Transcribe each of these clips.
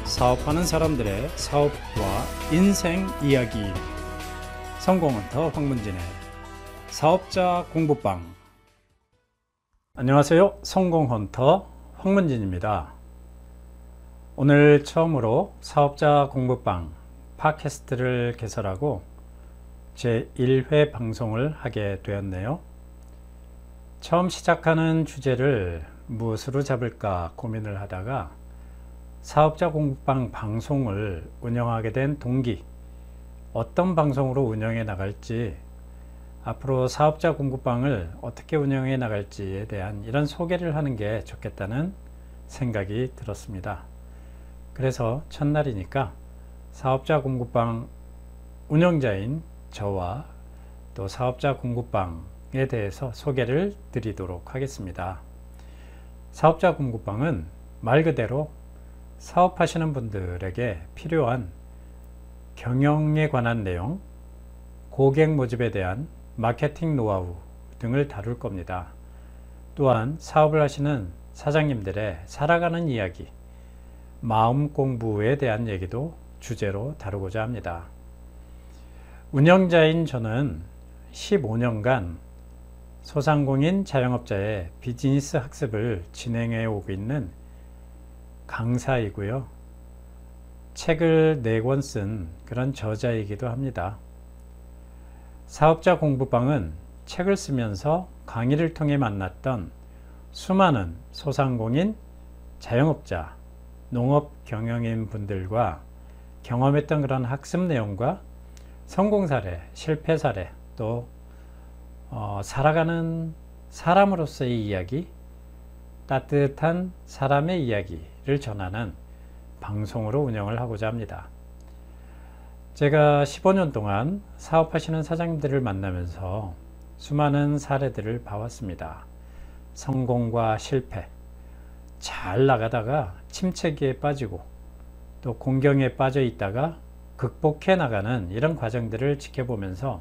사업하는 사람들의 사업과 인생 이야기. 성공헌터 황문진의 사업자 공부방. 안녕하세요. 성공헌터 황문진입니다. 오늘 처음으로 사업자 공부방 팟캐스트를 개설하고 제1회 방송을 하게 되었네요. 처음 시작하는 주제를 무엇으로 잡을까 고민을 하다가 사업자 공부방 방송을 운영하게 된 동기, 어떤 방송으로 운영해 나갈지, 앞으로 사업자 공부방을 어떻게 운영해 나갈지에 대한 이런 소개를 하는 게 좋겠다는 생각이 들었습니다. 그래서 첫날이니까 사업자 공부방 운영자인 저와 또 사업자 공부방에 대해서 소개를 드리도록 하겠습니다. 사업자 공부방은 말 그대로 사업하시는 분들에게 필요한 경영에 관한 내용, 고객 모집에 대한 마케팅 노하우 등을 다룰 겁니다. 또한 사업을 하시는 사장님들의 살아가는 이야기, 마음 공부에 대한 얘기도 주제로 다루고자 합니다. 운영자인 저는 15년간 소상공인 자영업자의 비즈니스 학습을 진행해 오고 있는 강사이고요. 책을 4권 쓴 그런 저자이기도 합니다. 사업자 공부방은 책을 쓰면서 강의를 통해 만났던 수많은 소상공인, 자영업자, 농업 경영인 분들과 경험했던 그런 학습 내용과 성공 사례, 실패 사례, 또 살아가는 사람으로서의 이야기, 따뜻한 사람의 이야기를 전하는 방송으로 운영을 하고자 합니다. 제가 15년 동안 사업하시는 사장님들을 만나면서 수많은 사례들을 봐왔습니다. 성공과 실패, 잘 나가다가 침체기에 빠지고 또 공경에 빠져 있다가 극복해 나가는 이런 과정들을 지켜보면서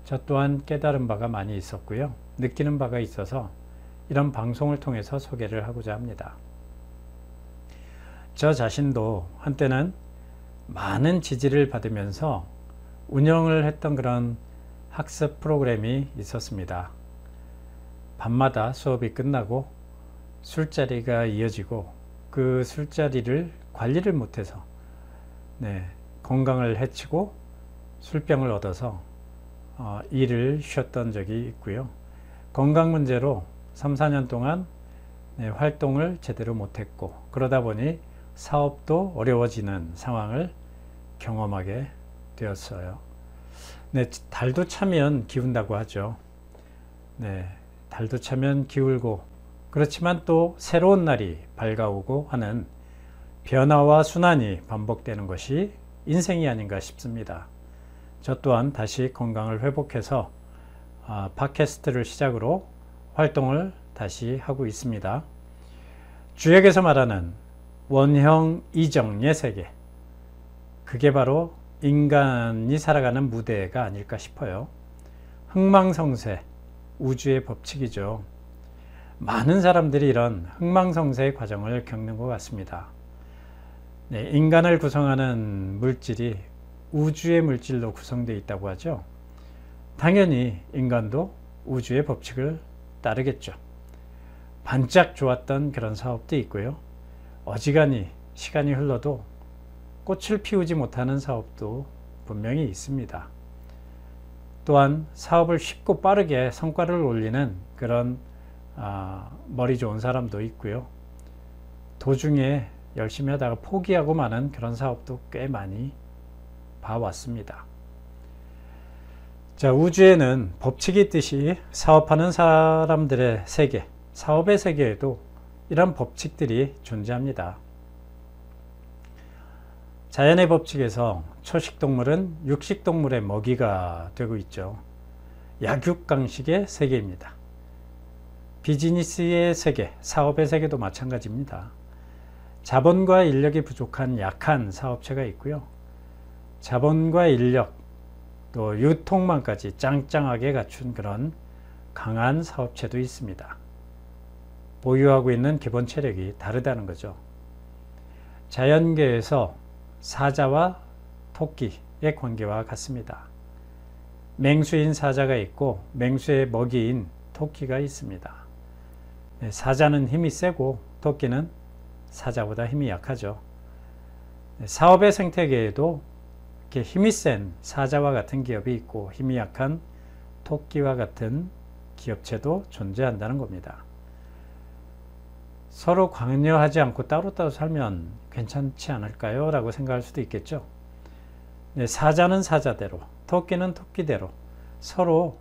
저 또한 깨달은 바가 많이 있었고요. 느끼는 바가 있어서 이런 방송을 통해서 소개를 하고자 합니다. 저 자신도 한때는 많은 지지를 받으면서 운영을 했던 그런 학습 프로그램이 있었습니다. 밤마다 수업이 끝나고 술자리가 이어지고 그 술자리를 관리를 못해서 건강을 해치고 술병을 얻어서 일을 쉬었던 적이 있고요. 건강 문제로 3, 4년 동안 활동을 제대로 못했고, 그러다 보니 사업도 어려워지는 상황을 경험하게 되었어요. 달도 차면 기운다고 하죠. 달도 차면 기울고, 그렇지만 또 새로운 날이 밝아오고 하는 변화와 순환이 반복되는 것이 인생이 아닌가 싶습니다. 저 또한 다시 건강을 회복해서 팟캐스트를 시작으로 활동을 다시 하고 있습니다. 주역에서 말하는 원형 이정의 세계, 그게 바로 인간이 살아가는 무대가 아닐까 싶어요. 흥망성쇠, 우주의 법칙이죠. 많은 사람들이 이런 흥망성쇠의 과정을 겪는 것 같습니다. 인간을 구성하는 물질이 우주의 물질로 구성되어 있다고 하죠. 당연히 인간도 우주의 법칙을 따르겠죠. 반짝 좋았던 그런 사업도 있고요. 어지간히 시간이 흘러도 꽃을 피우지 못하는 사업도 분명히 있습니다. 또한 사업을 쉽고 빠르게 성과를 올리는 그런 머리 좋은 사람도 있고요. 도중에 열심히 하다가 포기하고 마는 그런 사업도 꽤 많이 봐왔습니다. 자, 우주에는 법칙이 있듯이 사업하는 사람들의 세계, 사업의 세계에도 이런 법칙들이 존재합니다. 자연의 법칙에서 초식동물은 육식동물의 먹이가 되고 있죠. 약육강식의 세계입니다. 비즈니스의 세계, 사업의 세계도 마찬가지입니다. 자본과 인력이 부족한 약한 사업체가 있고요. 자본과 인력, 또 유통망까지 짱짱하게 갖춘 그런 강한 사업체도 있습니다. 보유하고 있는 기본 체력이 다르다는 거죠. 자연계에서 사자와 토끼의 관계와 같습니다. 맹수인 사자가 있고 맹수의 먹이인 토끼가 있습니다. 사자는 힘이 세고 토끼는 사자보다 힘이 약하죠. 사업의 생태계에도 이렇게 힘이 센 사자와 같은 기업이 있고 힘이 약한 토끼와 같은 기업체도 존재한다는 겁니다. 서로 관여하지 않고 따로따로 살면 괜찮지 않을까요? 라고 생각할 수도 있겠죠. 사자는 사자대로, 토끼는 토끼대로 서로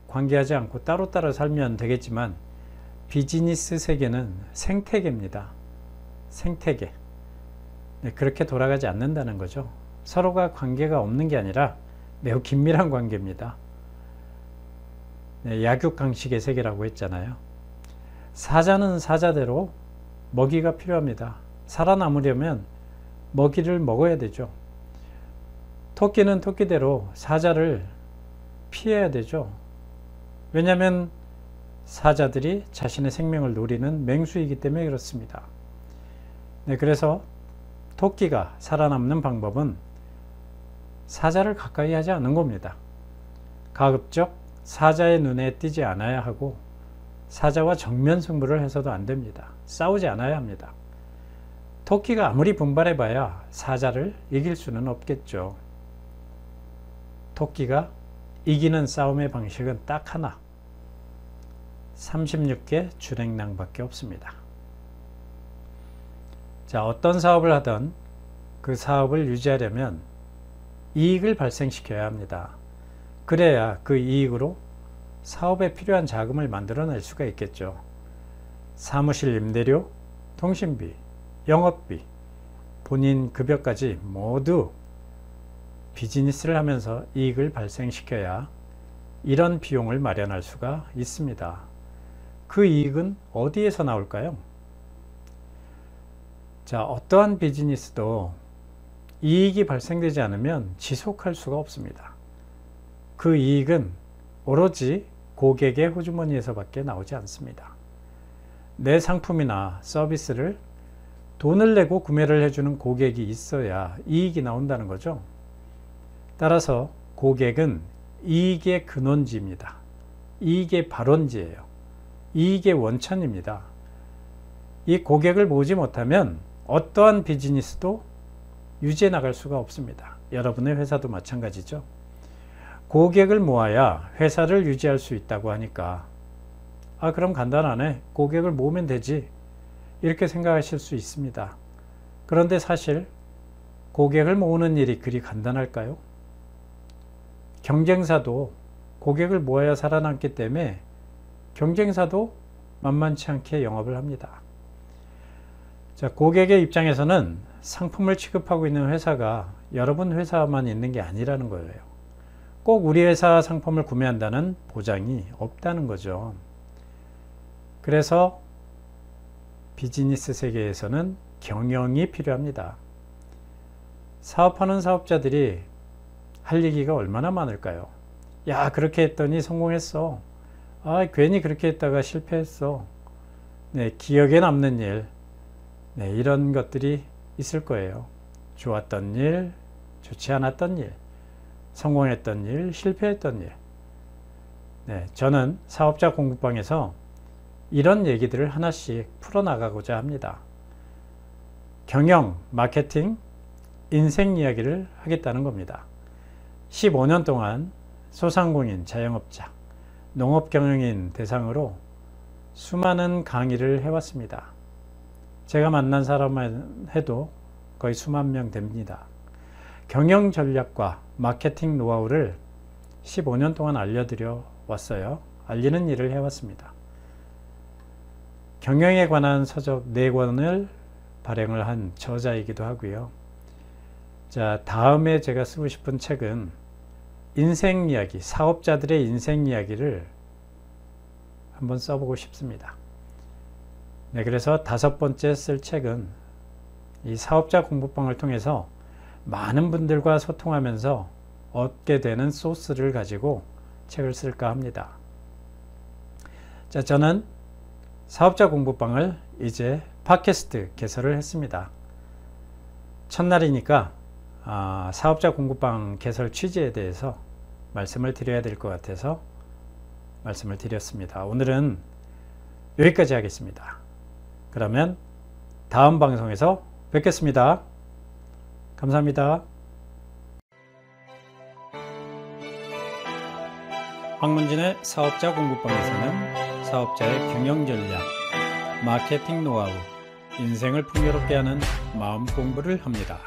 관계하지 않고 따로따로 살면 되겠지만 비즈니스 세계는 생태계입니다. 생태계. 그렇게 돌아가지 않는다는 거죠. 서로가 관계가 없는 게 아니라 매우 긴밀한 관계입니다. 약육강식의 세계라고 했잖아요. 사자는 사자대로 먹이가 필요합니다. 살아남으려면 먹이를 먹어야 되죠. 토끼는 토끼대로 사자를 피해야 되죠. 왜냐하면 사자들이 자신의 생명을 노리는 맹수이기 때문에 그렇습니다. 그래서 토끼가 살아남는 방법은 사자를 가까이 하지 않는 겁니다. 가급적 사자의 눈에 띄지 않아야 하고 사자와 정면 승부를 해서도 안 됩니다. 싸우지 않아야 합니다. 토끼가 아무리 분발해봐야 사자를 이길 수는 없겠죠. 토끼가 이기는 싸움의 방식은 딱 하나, 36개 주랭랑밖에 없습니다. 자, 어떤 사업을 하든 그 사업을 유지하려면 이익을 발생시켜야 합니다. 그래야 그 이익으로 사업에 필요한 자금을 만들어낼 수가 있겠죠. 사무실 임대료, 통신비, 영업비, 본인 급여까지 모두 비즈니스를 하면서 이익을 발생시켜야 이런 비용을 마련할 수가 있습니다. 그 이익은 어디에서 나올까요? 자, 어떠한 비즈니스도 이익이 발생되지 않으면 지속할 수가 없습니다. 그 이익은 오로지 고객의 호주머니에서밖에 나오지 않습니다. 내 상품이나 서비스를 돈을 내고 구매를 해주는 고객이 있어야 이익이 나온다는 거죠. 따라서 고객은 이익의 근원지입니다. 이익의 발원지예요. 이익의 원천입니다. 이 고객을 모으지 못하면 어떠한 비즈니스도 유지해 나갈 수가 없습니다. 여러분의 회사도 마찬가지죠. 고객을 모아야 회사를 유지할 수 있다고 하니까 그럼 간단하네. 고객을 모으면 되지. 이렇게 생각하실 수 있습니다. 그런데 사실 고객을 모으는 일이 그리 간단할까요? 경쟁사도 고객을 모아야 살아남기 때문에 경쟁사도 만만치 않게 영업을 합니다. 자, 고객의 입장에서는 상품을 취급하고 있는 회사가 여러분 회사만 있는 게 아니라는 거예요. 꼭 우리 회사 상품을 구매한다는 보장이 없다는 거죠. 그래서 비즈니스 세계에서는 경영이 필요합니다. 사업하는 사업자들이 할 얘기가 얼마나 많을까요? 야, 그렇게 했더니 성공했어. 괜히 그렇게 했다가 실패했어. 기억에 남는 일, 이런 것들이 있을 거예요. 좋았던 일, 좋지 않았던 일, 성공했던 일, 실패했던 일. 저는 사업자 공부방에서 이런 얘기들을 하나씩 풀어나가고자 합니다. 경영, 마케팅, 인생 이야기를 하겠다는 겁니다. 15년 동안 소상공인, 자영업자, 농업경영인 대상으로 수많은 강의를 해왔습니다. 제가 만난 사람만 해도 거의 수만 명 됩니다. 경영 전략과 마케팅 노하우를 15년 동안 알려드려 왔어요. 알리는 일을 해왔습니다. 경영에 관한 서적 4권을 발행을 한 저자이기도 하고요. 자, 다음에 제가 쓰고 싶은 책은 인생 이야기, 사업자들의 인생 이야기를 한번 써보고 싶습니다. 그래서 5번째 쓸 책은 이 사업자 공부방을 통해서 많은 분들과 소통하면서 얻게 되는 소스를 가지고 책을 쓸까 합니다. 자, 저는 사업자 공부방을 이제 팟캐스트 개설을 했습니다. 첫날이니까 사업자 공부방 개설 취지에 대해서 말씀을 드려야 될 것 같아서 말씀을 드렸습니다. 오늘은 여기까지 하겠습니다. 그러면 다음 방송에서 뵙겠습니다. 감사합니다. 황문진의 사업자 공부방에서는 사업자의 경영 전략, 마케팅 노하우, 인생을 풍요롭게 하는 마음 공부를 합니다.